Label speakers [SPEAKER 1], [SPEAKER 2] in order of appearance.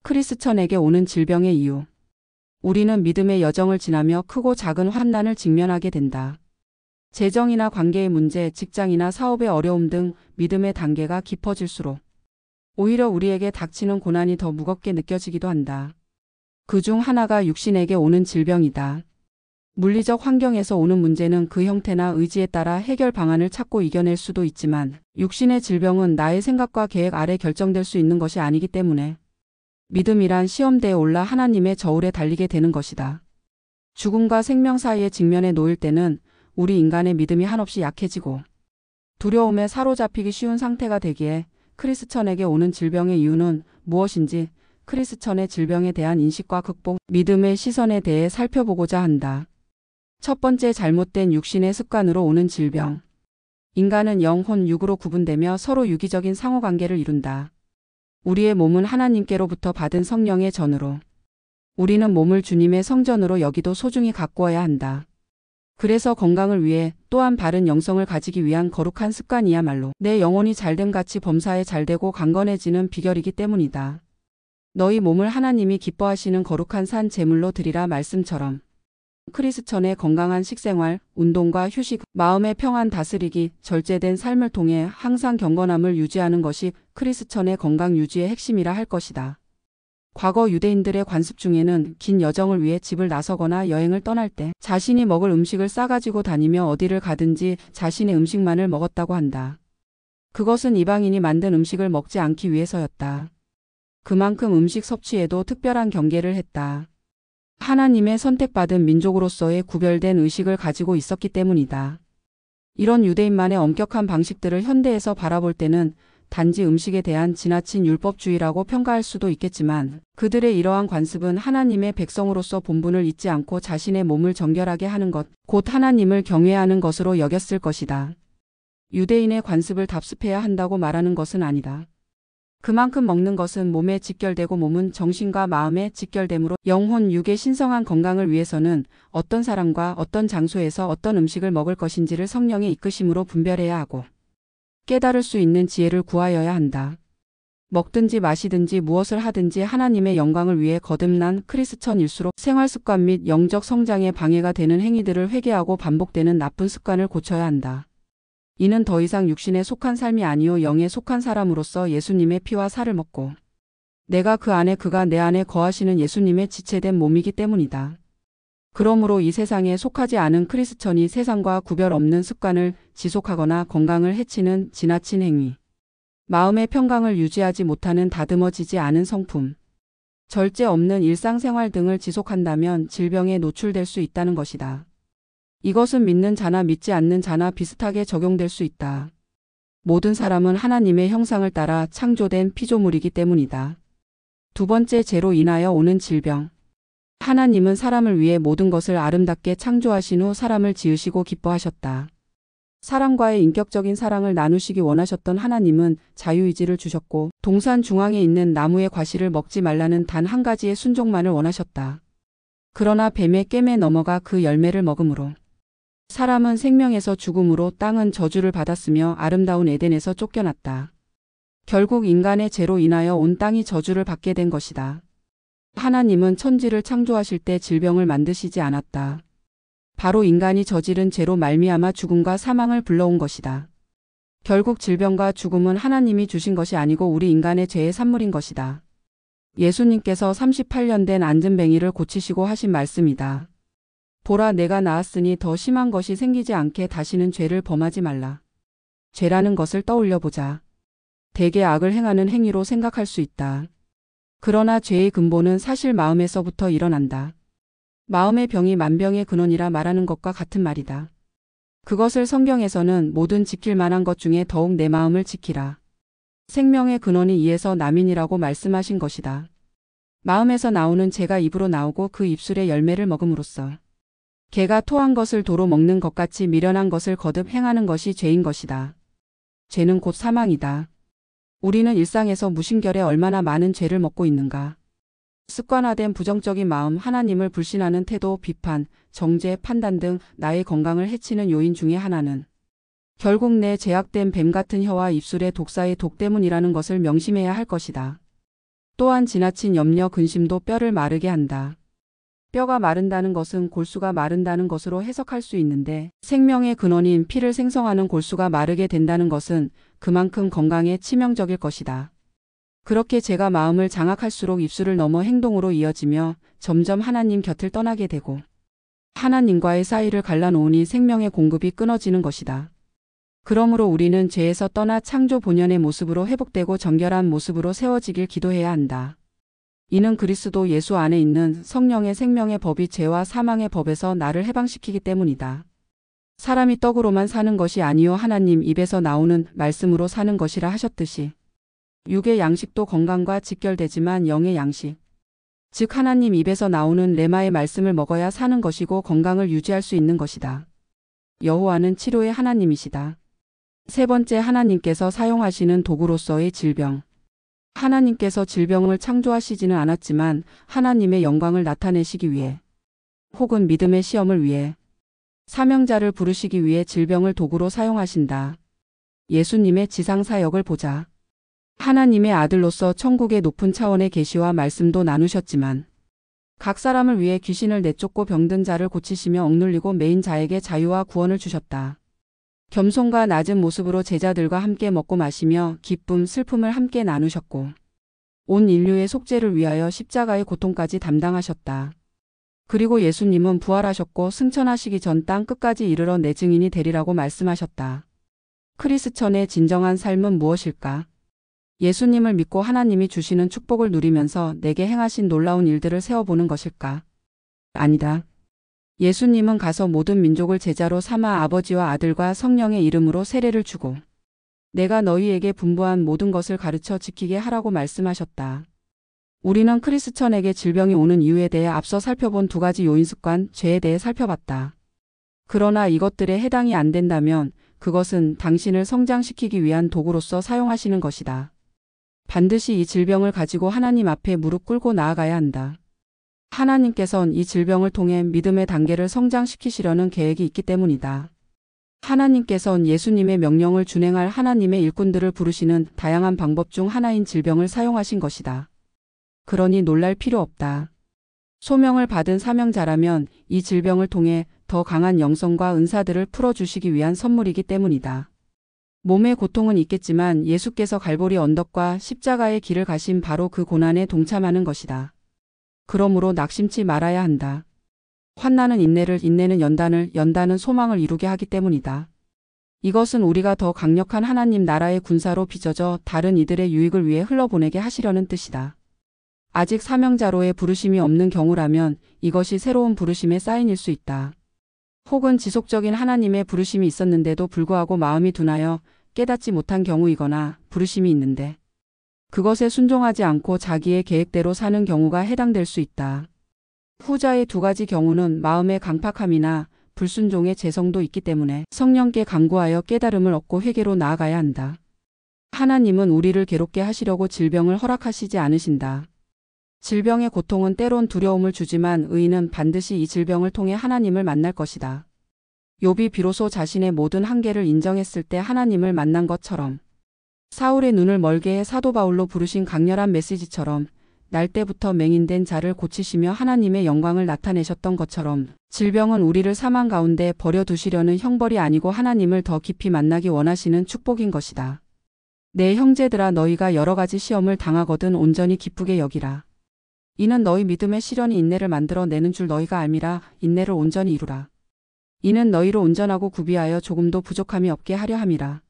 [SPEAKER 1] 크리스천에게 오는 질병의 이유. 우리는 믿음의 여정을 지나며 크고 작은 환난을 직면하게 된다. 재정이나 관계의 문제, 직장이나 사업의 어려움 등 믿음의 단계가 깊어질수록 오히려 우리에게 닥치는 고난이 더 무겁게 느껴지기도 한다. 그 중 하나가 육신에게 오는 질병이다. 물리적 환경에서 오는 문제는 그 형태나 의지에 따라 해결 방안을 찾고 이겨낼 수도 있지만 육신의 질병은 나의 생각과 계획 아래 결정될 수 있는 것이 아니기 때문에 믿음이란 시험대에 올라 하나님의 저울에 달리게 되는 것이다. 죽음과 생명 사이의 직면에 놓일 때는 우리 인간의 믿음이 한없이 약해지고 두려움에 사로잡히기 쉬운 상태가 되기에 크리스천에게 오는 질병의 이유는 무엇인지 크리스천의 질병에 대한 인식과 극복, 믿음의 시선에 대해 살펴보고자 한다. 첫 번째, 잘못된 육신의 습관으로 오는 질병. 인간은 영, 혼, 육으로 구분되며 서로 유기적인 상호관계를 이룬다. 우리의 몸은 하나님께로부터 받은 성령의 전으로 우리는 몸을 주님의 성전으로 여기도 소중히 가꾸어야 한다. 그래서 건강을 위해 또한 바른 영성을 가지기 위한 거룩한 습관이야말로 내 영혼이 잘됨같이 범사에 잘되고 강건해지는 비결이기 때문이다. 너희 몸을 하나님이 기뻐하시는 거룩한 산 제물로 드리라 말씀처럼 크리스천의 건강한 식생활, 운동과 휴식, 마음의 평안 다스리기, 절제된 삶을 통해 항상 경건함을 유지하는 것이 크리스천의 건강 유지의 핵심이라 할 것이다. 과거 유대인들의 관습 중에는 긴 여정을 위해 집을 나서거나 여행을 떠날 때 자신이 먹을 음식을 싸가지고 다니며 어디를 가든지 자신의 음식만을 먹었다고 한다. 그것은 이방인이 만든 음식을 먹지 않기 위해서였다. 그만큼 음식 섭취에도 특별한 경계를 했다. 하나님의 선택받은 민족으로서의 구별된 의식을 가지고 있었기 때문이다. 이런 유대인만의 엄격한 방식들을 현대에서 바라볼 때는 단지 음식에 대한 지나친 율법주의라고 평가할 수도 있겠지만 그들의 이러한 관습은 하나님의 백성으로서 본분을 잊지 않고 자신의 몸을 정결하게 하는 것, 곧 하나님을 경외하는 것으로 여겼을 것이다. 유대인의 관습을 답습해야 한다고 말하는 것은 아니다. 그만큼 먹는 것은 몸에 직결되고 몸은 정신과 마음에 직결되므로 영혼, 육의 신성한 건강을 위해서는 어떤 사람과 어떤 장소에서 어떤 음식을 먹을 것인지를 성령의 이끄심으로 분별해야 하고 깨달을 수 있는 지혜를 구하여야 한다. 먹든지 마시든지 무엇을 하든지 하나님의 영광을 위해 거듭난 크리스천일수록 생활습관 및 영적 성장에 방해가 되는 행위들을 회개하고 반복되는 나쁜 습관을 고쳐야 한다. 이는 더 이상 육신에 속한 삶이 아니요 영에 속한 사람으로서 예수님의 피와 살을 먹고 내가 그 안에 그가 내 안에 거하시는 예수님의 지체된 몸이기 때문이다. 그러므로 이 세상에 속하지 않은 크리스천이 세상과 구별 없는 습관을 지속하거나 건강을 해치는 지나친 행위, 마음의 평강을 유지하지 못하는 다듬어지지 않은 성품, 절제 없는 일상생활 등을 지속한다면 질병에 노출될 수 있다는 것이다. 이것은 믿는 자나 믿지 않는 자나 비슷하게 적용될 수 있다. 모든 사람은 하나님의 형상을 따라 창조된 피조물이기 때문이다. 두 번째, 죄로 인하여 오는 질병. 하나님은 사람을 위해 모든 것을 아름답게 창조하신 후 사람을 지으시고 기뻐하셨다. 사람과의 인격적인 사랑을 나누시기 원하셨던 하나님은 자유의지를 주셨고 동산 중앙에 있는 나무의 과실을 먹지 말라는 단 한 가지의 순종만을 원하셨다. 그러나 뱀의 깸에 넘어가 그 열매를 먹음으로 사람은 생명에서 죽음으로, 땅은 저주를 받았으며 아름다운 에덴에서 쫓겨났다. 결국 인간의 죄로 인하여 온 땅이 저주를 받게 된 것이다. 하나님은 천지를 창조하실 때 질병을 만드시지 않았다. 바로 인간이 저지른 죄로 말미암아 죽음과 사망을 불러온 것이다. 결국 질병과 죽음은 하나님이 주신 것이 아니고 우리 인간의 죄의 산물인 것이다. 예수님께서 38년 된 안진뱅이를 고치시고 하신 말씀이다. 보라, 내가 나았으니 더 심한 것이 생기지 않게 다시는 죄를 범하지 말라. 죄라는 것을 떠올려 보자. 대개 악을 행하는 행위로 생각할 수 있다. 그러나 죄의 근본은 사실 마음에서부터 일어난다. 마음의 병이 만병의 근원이라 말하는 것과 같은 말이다. 그것을 성경에서는 모든 지킬 만한 것 중에 더욱 내 마음을 지키라. 생명의 근원이 이에서 남인이라고 말씀하신 것이다. 마음에서 나오는 죄가 입으로 나오고 그 입술의 열매를 먹음으로써 개가 토한 것을 도로 먹는 것 같이 미련한 것을 거듭 행하는 것이 죄인 것이다. 죄는 곧 사망이다. 우리는 일상에서 무심결에 얼마나 많은 죄를 먹고 있는가. 습관화된 부정적인 마음, 하나님을 불신하는 태도, 비판, 정죄, 판단 등 나의 건강을 해치는 요인 중에 하나는 결국 내 제약된 뱀 같은 혀와 입술의 독사의 독 때문이라는 것을 명심해야 할 것이다. 또한 지나친 염려 근심도 뼈를 마르게 한다. 뼈가 마른다는 것은 골수가 마른다는 것으로 해석할 수 있는데 생명의 근원인 피를 생성하는 골수가 마르게 된다는 것은 그만큼 건강에 치명적일 것이다. 그렇게 제가 마음을 장악할수록 입술을 넘어 행동으로 이어지며 점점 하나님 곁을 떠나게 되고 하나님과의 사이를 갈라놓으니 생명의 공급이 끊어지는 것이다. 그러므로 우리는 죄에서 떠나 창조 본연의 모습으로 회복되고 정결한 모습으로 세워지길 기도해야 한다. 이는 그리스도 예수 안에 있는 성령의 생명의 법이 죄와 사망의 법에서 나를 해방시키기 때문이다. 사람이 떡으로만 사는 것이 아니요 하나님 입에서 나오는 말씀으로 사는 것이라 하셨듯이 육의 양식도 건강과 직결되지만 영의 양식, 즉 하나님 입에서 나오는 레마의 말씀을 먹어야 사는 것이고 건강을 유지할 수 있는 것이다. 여호와는 치료의 하나님이시다. 세 번째, 하나님께서 사용하시는 도구로서의 질병. 하나님께서 질병을 창조하시지는 않았지만 하나님의 영광을 나타내시기 위해 혹은 믿음의 시험을 위해 사명자를 부르시기 위해 질병을 도구로 사용하신다. 예수님의 지상 사역을 보자. 하나님의 아들로서 천국의 높은 차원의 계시와 말씀도 나누셨지만 각 사람을 위해 귀신을 내쫓고 병든 자를 고치시며 억눌리고 매인 자에게 자유와 구원을 주셨다. 겸손과 낮은 모습으로 제자들과 함께 먹고 마시며 기쁨, 슬픔을 함께 나누셨고 온 인류의 속죄를 위하여 십자가의 고통까지 담당하셨다. 그리고 예수님은 부활하셨고 승천하시기 전 땅 끝까지 이르러 내 증인이 되리라고 말씀하셨다. 크리스천의 진정한 삶은 무엇일까? 예수님을 믿고 하나님이 주시는 축복을 누리면서 내게 행하신 놀라운 일들을 세워보는 것일까? 아니다. 예수님은 가서 모든 민족을 제자로 삼아 아버지와 아들과 성령의 이름으로 세례를 주고 내가 너희에게 분부한 모든 것을 가르쳐 지키게 하라고 말씀하셨다. 우리는 크리스천에게 질병이 오는 이유에 대해 앞서 살펴본 두 가지 요인, 습관, 죄에 대해 살펴봤다. 그러나 이것들에 해당이 안 된다면 그것은 당신을 성장시키기 위한 도구로서 사용하시는 것이다. 반드시 이 질병을 가지고 하나님 앞에 무릎 꿇고 나아가야 한다. 하나님께선 이 질병을 통해 믿음의 단계를 성장시키시려는 계획이 있기 때문이다. 하나님께선 예수님의 명령을 준행할 하나님의 일꾼들을 부르시는 다양한 방법 중 하나인 질병을 사용하신 것이다. 그러니 놀랄 필요 없다. 소명을 받은 사명자라면 이 질병을 통해 더 강한 영성과 은사들을 풀어주시기 위한 선물이기 때문이다. 몸의 고통은 있겠지만 예수께서 갈보리 언덕과 십자가의 길을 가신 바로 그 고난에 동참하는 것이다. 그러므로 낙심치 말아야 한다. 환난은 인내를, 인내는 연단을, 연단은 소망을 이루게 하기 때문이다. 이것은 우리가 더 강력한 하나님 나라의 군사로 빚어져 다른 이들의 유익을 위해 흘러보내게 하시려는 뜻이다. 아직 사명자로의 부르심이 없는 경우라면 이것이 새로운 부르심의 사인일 수 있다. 혹은 지속적인 하나님의 부르심이 있었는데도 불구하고 마음이 둔하여 깨닫지 못한 경우이거나 부르심이 있는데 그것에 순종하지 않고 자기의 계획대로 사는 경우가 해당될 수 있다. 후자의 두 가지 경우는 마음의 강팍함이나 불순종의 재성도 있기 때문에 성령께 간구하여 깨달음을 얻고 회개로 나아가야 한다. 하나님은 우리를 괴롭게 하시려고 질병을 허락하시지 않으신다. 질병의 고통은 때론 두려움을 주지만 의인은 반드시 이 질병을 통해 하나님을 만날 것이다. 욥이 비로소 자신의 모든 한계를 인정했을 때 하나님을 만난 것처럼 사울의 눈을 멀게 해 사도 바울로 부르신 강렬한 메시지처럼 날 때부터 맹인된 자를 고치시며 하나님의 영광을 나타내셨던 것처럼 질병은 우리를 사망 가운데 버려두시려는 형벌이 아니고 하나님을 더 깊이 만나기 원하시는 축복인 것이다. 내 형제들아, 너희가 여러 가지 시험을 당하거든 온전히 기쁘게 여기라. 이는 너희 믿음의 시련이 인내를 만들어 내는 줄 너희가 알미라. 인내를 온전히 이루라. 이는 너희를 온전하고 구비하여 조금도 부족함이 없게 하려 함이라.